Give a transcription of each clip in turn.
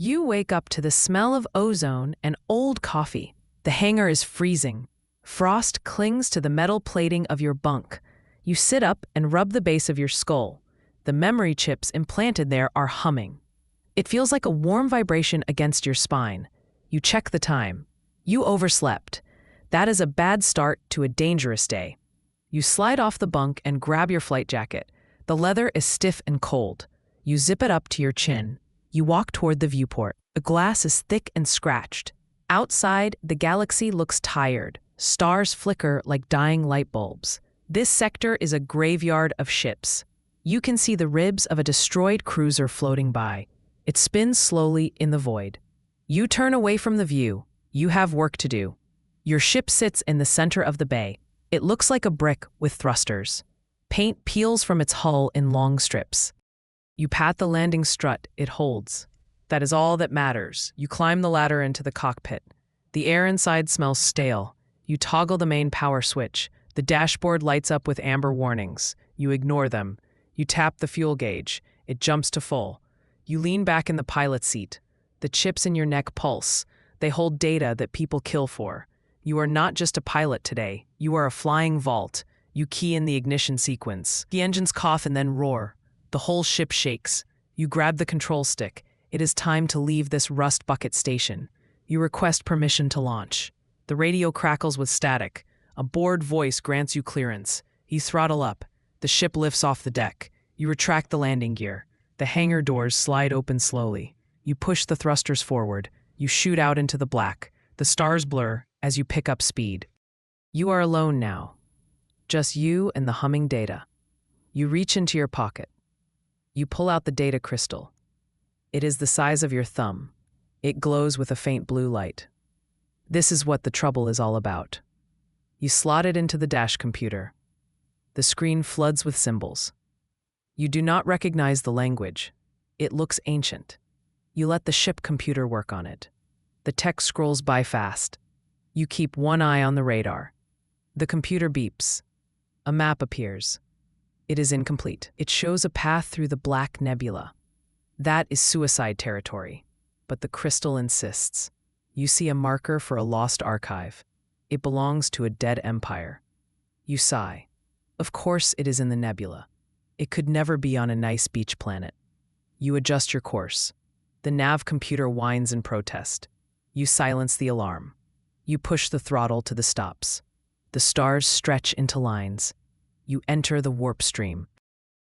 You wake up to the smell of ozone and old coffee. The hangar is freezing. Frost clings to the metal plating of your bunk. You sit up and rub the base of your skull. The memory chips implanted there are humming. It feels like a warm vibration against your spine. You check the time. You overslept. That is a bad start to a dangerous day. You slide off the bunk and grab your flight jacket. The leather is stiff and cold. You zip it up to your chin. You walk toward the viewport. The glass is thick and scratched. Outside, the galaxy looks tired. Stars flicker like dying light bulbs. This sector is a graveyard of ships. You can see the ribs of a destroyed cruiser floating by. It spins slowly in the void. You turn away from the view. You have work to do. Your ship sits in the center of the bay. It looks like a brick with thrusters. Paint peels from its hull in long strips. You pat the landing strut, it holds. That is all that matters. You climb the ladder into the cockpit. The air inside smells stale. You toggle the main power switch. The dashboard lights up with amber warnings. You ignore them. You tap the fuel gauge. It jumps to full. You lean back in the pilot seat. The chips in your neck pulse. They hold data that people kill for. You are not just a pilot today. You are a flying vault. You key in the ignition sequence. The engines cough and then roar. The whole ship shakes. You grab the control stick. It is time to leave this rust bucket station. You request permission to launch. The radio crackles with static. A bored voice grants you clearance. You throttle up. The ship lifts off the deck. You retract the landing gear. The hangar doors slide open slowly. You push the thrusters forward. You shoot out into the black. The stars blur as you pick up speed. You are alone now. Just you and the humming data. You reach into your pocket. You pull out the data crystal. It is the size of your thumb. It glows with a faint blue light. This is what the trouble is all about. You slot it into the dash computer. The screen floods with symbols. You do not recognize the language. It looks ancient. You let the ship computer work on it. The text scrolls by fast. You keep one eye on the radar. The computer beeps. A map appears. It is incomplete. It shows a path through the black nebula. That is suicide territory. But the crystal insists. You see a marker for a lost archive. It belongs to a dead empire. You sigh. Of course it is in the nebula. It could never be on a nice beach planet. You adjust your course. The nav computer whines in protest. You silence the alarm. You push the throttle to the stops. The stars stretch into lines. You enter the warp stream.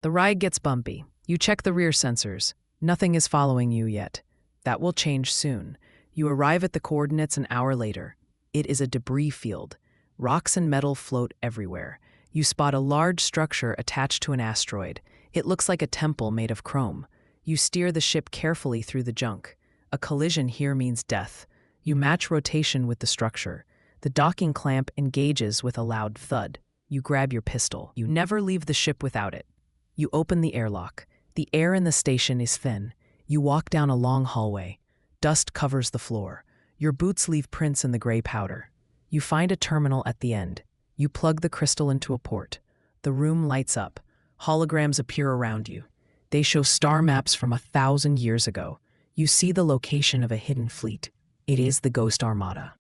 The ride gets bumpy. You check the rear sensors. Nothing is following you yet. That will change soon. You arrive at the coordinates an hour later. It is a debris field. Rocks and metal float everywhere. You spot a large structure attached to an asteroid. It looks like a temple made of chrome. You steer the ship carefully through the junk. A collision here means death. You match rotation with the structure. The docking clamp engages with a loud thud. You grab your pistol. You never leave the ship without it. You open the airlock. The air in the station is thin. You walk down a long hallway. Dust covers the floor. Your boots leave prints in the gray powder. You find a terminal at the end. You plug the crystal into a port. The room lights up. Holograms appear around you. They show star maps from 1,000 years ago. You see the location of a hidden fleet. It is the Ghost Armada.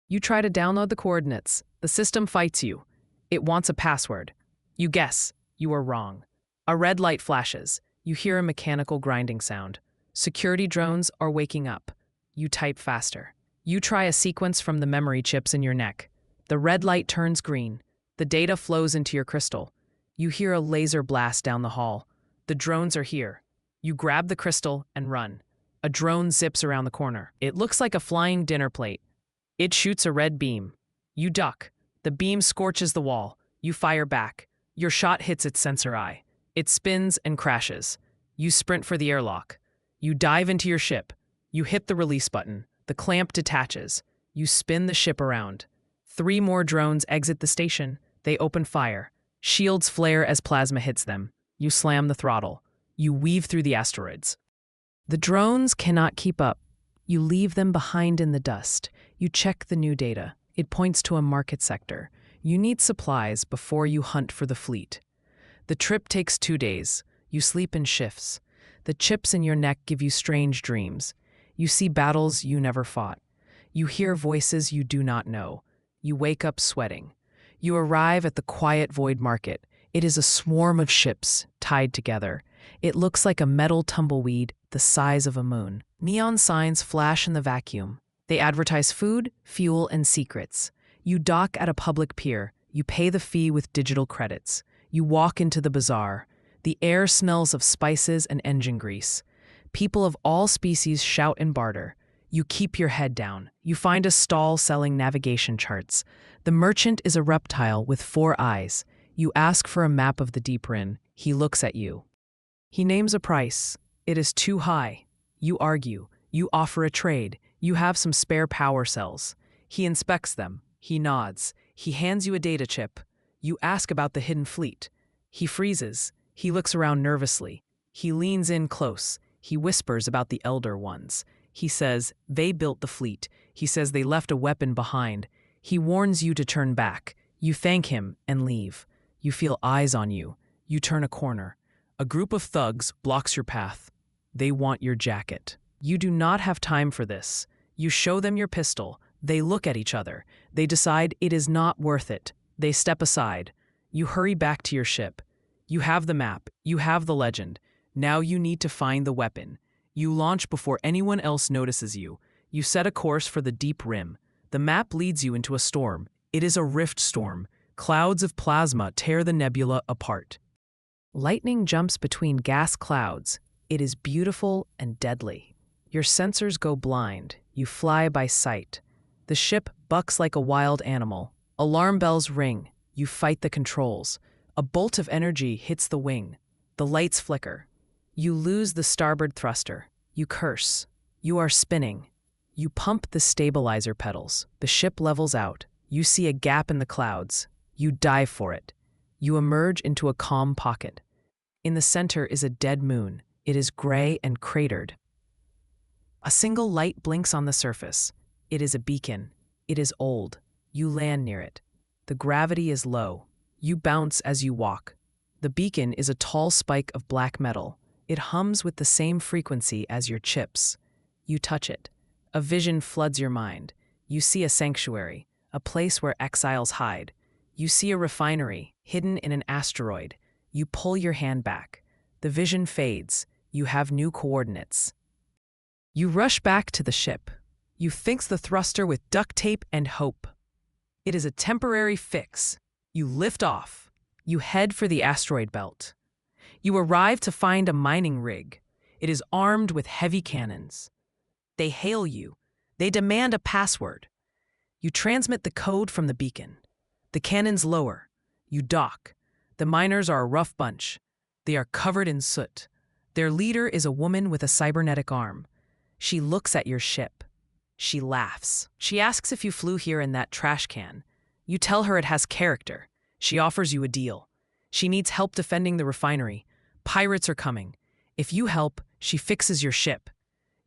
You try to download the coordinates. The system fights you. It wants a password. You guess. You are wrong. A red light flashes. You hear a mechanical grinding sound. Security drones are waking up. You type faster. You try a sequence from the memory chips in your neck. The red light turns green. The data flows into your crystal. You hear a laser blast down the hall. The drones are here. You grab the crystal and run. A drone zips around the corner. It looks like a flying dinner plate. It shoots a red beam. You duck. The beam scorches the wall. You fire back. Your shot hits its sensor eye. It spins and crashes. You sprint for the airlock. You dive into your ship. You hit the release button. The clamp detaches. You spin the ship around. 3 more drones exit the station. They open fire. Shields flare as plasma hits them. You slam the throttle. You weave through the asteroids. The drones cannot keep up. You leave them behind in the dust. You check the new data. It points to a market sector. You need supplies before you hunt for the fleet. The trip takes 2 days. You sleep in shifts. The chips in your neck give you strange dreams. You see battles you never fought. You hear voices you do not know. You wake up sweating. You arrive at the quiet void market. It is a swarm of ships tied together. It looks like a metal tumbleweed the size of a moon. Neon signs flash in the vacuum. They advertise food, fuel, and secrets. You dock at a public pier. You pay the fee with digital credits. You walk into the bazaar. The air smells of spices and engine grease. People of all species shout and barter. You keep your head down. You find a stall selling navigation charts. The merchant is a reptile with 4 eyes. You ask for a map of the deep Rin. He looks at you. He names a price. It is too high. You argue. You offer a trade. You have some spare power cells. He inspects them. He nods. He hands you a data chip. You ask about the hidden fleet. He freezes. He looks around nervously. He leans in close. He whispers about the Elder Ones. He says, they built the fleet. He says they left a weapon behind. He warns you to turn back. You thank him and leave. You feel eyes on you. You turn a corner. A group of thugs blocks your path. They want your jacket. You do not have time for this. You show them your pistol. They look at each other. They decide it is not worth it. They step aside. You hurry back to your ship. You have the map. You have the legend. Now you need to find the weapon. You launch before anyone else notices you. You set a course for the deep rim. The map leads you into a storm. It is a rift storm. Clouds of plasma tear the nebula apart. Lightning jumps between gas clouds. It is beautiful and deadly. Your sensors go blind. You fly by sight. The ship bucks like a wild animal. Alarm bells ring. You fight the controls. A bolt of energy hits the wing. The lights flicker. You lose the starboard thruster. You curse. You are spinning. You pump the stabilizer pedals. The ship levels out. You see a gap in the clouds. You dive for it. You emerge into a calm pocket. In the center is a dead moon. It is gray and cratered. A single light blinks on the surface. It is a beacon. It is old. You land near it. The gravity is low. You bounce as you walk. The beacon is a tall spike of black metal. It hums with the same frequency as your chips. You touch it. A vision floods your mind. You see a sanctuary, a place where exiles hide. You see a refinery, hidden in an asteroid. You pull your hand back. The vision fades. You have new coordinates. You rush back to the ship. You fix the thruster with duct tape and hope. It is a temporary fix. You lift off. You head for the asteroid belt. You arrive to find a mining rig. It is armed with heavy cannons. They hail you. They demand a password. You transmit the code from the beacon. The cannons lower. You dock. The miners are a rough bunch. They are covered in soot. Their leader is a woman with a cybernetic arm. She looks at your ship. She laughs. She asks if you flew here in that trash can. You tell her it has character. She offers you a deal. She needs help defending the refinery. Pirates are coming. If you help, she fixes your ship.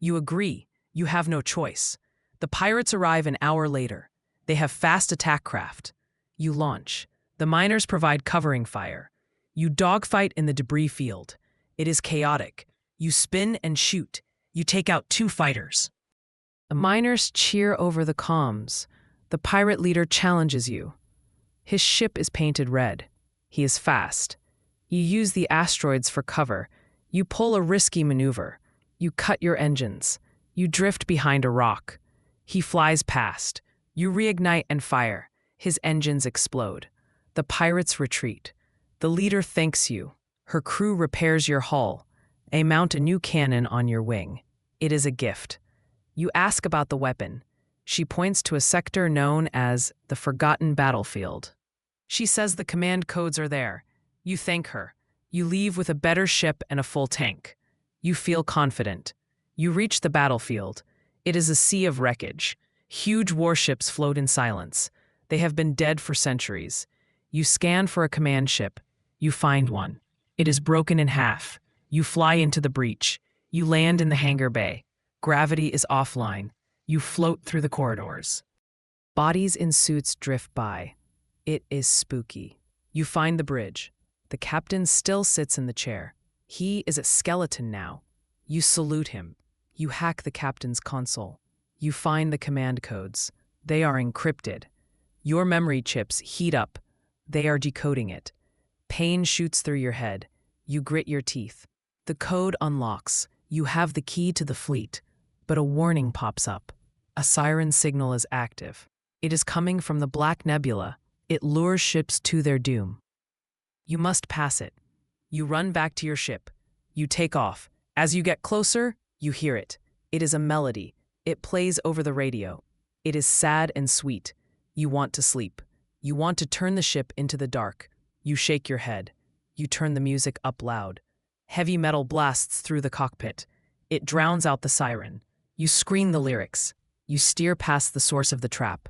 You agree. You have no choice. The pirates arrive an hour later. They have fast attack craft. You launch. The miners provide covering fire. You dogfight in the debris field. It is chaotic. You spin and shoot. You take out 2 fighters. The miners cheer over the comms. The pirate leader challenges you. His ship is painted red. He is fast. You use the asteroids for cover. You pull a risky maneuver. You cut your engines. You drift behind a rock. He flies past. You reignite and fire. His engines explode. The pirates retreat. The leader thanks you. Her crew repairs your hull. They mount a new cannon on your wing. It is a gift. You ask about the weapon. She points to a sector known as the Forgotten Battlefield. She says the command codes are there. You thank her. You leave with a better ship and a full tank. You feel confident. You reach the battlefield. It is a sea of wreckage. Huge warships float in silence. They have been dead for centuries. You scan for a command ship. You find one. It is broken in half. You fly into the breach. You land in the hangar bay. Gravity is offline. You float through the corridors. Bodies in suits drift by. It is spooky. You find the bridge. The captain still sits in the chair. He is a skeleton now. You salute him. You hack the captain's console. You find the command codes. They are encrypted. Your memory chips heat up. They are decoding it. Pain shoots through your head. You grit your teeth. The code unlocks. You have the key to the fleet. But a warning pops up. A siren signal is active. It is coming from the Black Nebula. It lures ships to their doom. You must pass it. You run back to your ship. You take off. As you get closer, you hear it. It is a melody. It plays over the radio. It is sad and sweet. You want to sleep. You want to turn the ship into the dark. You shake your head. You turn the music up loud. Heavy metal blasts through the cockpit. It drowns out the siren. You scream the lyrics. You steer past the source of the trap.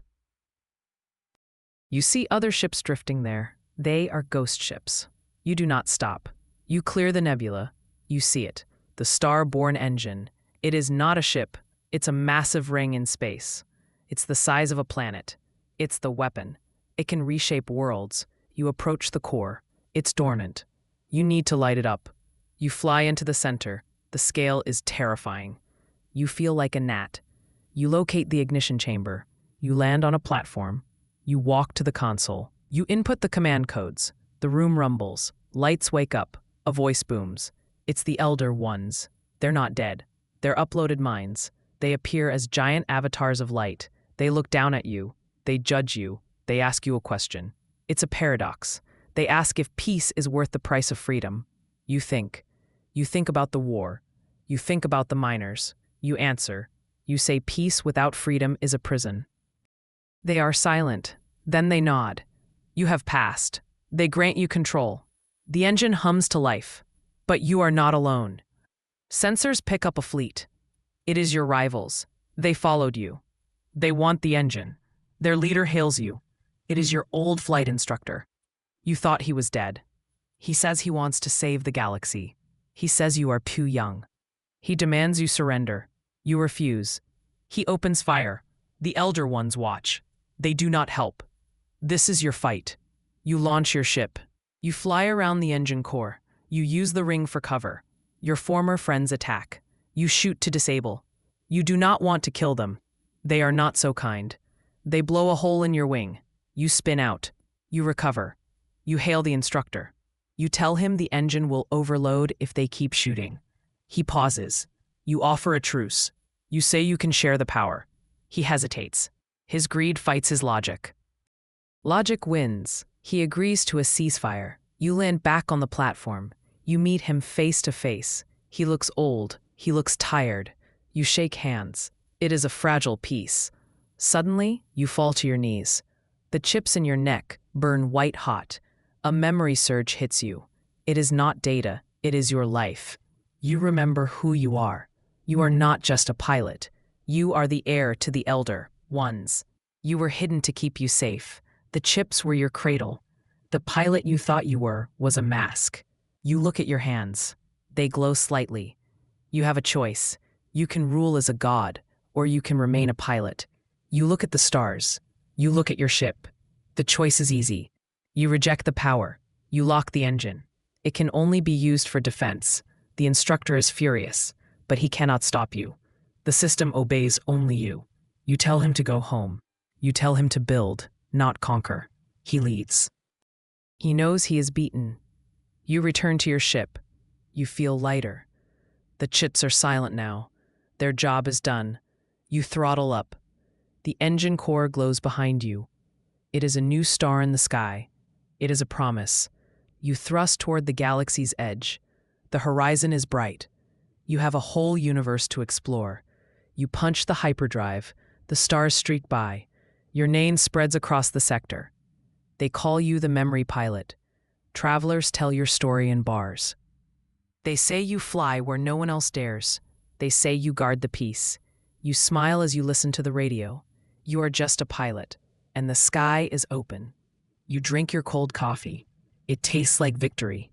You see other ships drifting there. They are ghost ships. You do not stop. You clear the nebula. You see it. The star-born engine. It is not a ship. It's a massive ring in space. It's the size of a planet. It's the weapon. It can reshape worlds. You approach the core. It's dormant. You need to light it up. You fly into the center. The scale is terrifying. You feel like a gnat. You locate the ignition chamber. You land on a platform. You walk to the console. You input the command codes. The room rumbles. Lights wake up. A voice booms. It's the Elder Ones. They're not dead. They're uploaded minds. They appear as giant avatars of light. They look down at you. They judge you. They ask you a question. It's a paradox. They ask if peace is worth the price of freedom. You think. You think about the war. You think about the miners. You answer. You say peace without freedom is a prison. They are silent. Then they nod. You have passed. They grant you control. The engine hums to life. But you are not alone. Sensors pick up a fleet. It is your rivals. They followed you. They want the engine. Their leader hails you. It is your old flight instructor. You thought he was dead. He says he wants to save the galaxy. He says you are too young. He demands you surrender. You refuse. He opens fire. The Elder Ones watch. They do not help. This is your fight. You launch your ship. You fly around the engine core. You use the ring for cover. Your former friends attack. You shoot to disable. You do not want to kill them. They are not so kind. They blow a hole in your wing. You spin out. You recover. You hail the instructor. You tell him the engine will overload if they keep shooting. He pauses. You offer a truce. You say you can share the power. He hesitates. His greed fights his logic. Logic wins. He agrees to a ceasefire. You land back on the platform. You meet him face to face. He looks old. He looks tired. You shake hands. It is a fragile peace. Suddenly, you fall to your knees. The chips in your neck burn white hot. A memory surge hits you. It is not data. It is your life. You remember who you are. You are not just a pilot. You are the heir to the Elder Ones. You were hidden to keep you safe. The chips were your cradle. The pilot you thought you were was a mask. You look at your hands. They glow slightly. You have a choice. You can rule as a god, or you can remain a pilot. You look at the stars. You look at your ship. The choice is easy. You reject the power. You lock the engine. It can only be used for defense. The instructor is furious, but he cannot stop you. The system obeys only you. You tell him to go home. You tell him to build, not conquer. He leads. He knows he is beaten. You return to your ship. You feel lighter. The chips are silent now. Their job is done. You throttle up. The engine core glows behind you. It is a new star in the sky. It is a promise. You thrust toward the galaxy's edge. The horizon is bright. You have a whole universe to explore. You punch the hyperdrive. The stars streak by. Your name spreads across the sector. They call you the memory pilot. Travelers tell your story in bars. They say you fly where no one else dares. They say you guard the peace. You smile as you listen to the radio. You are just a pilot, and the sky is open. You drink your cold coffee. It tastes like victory.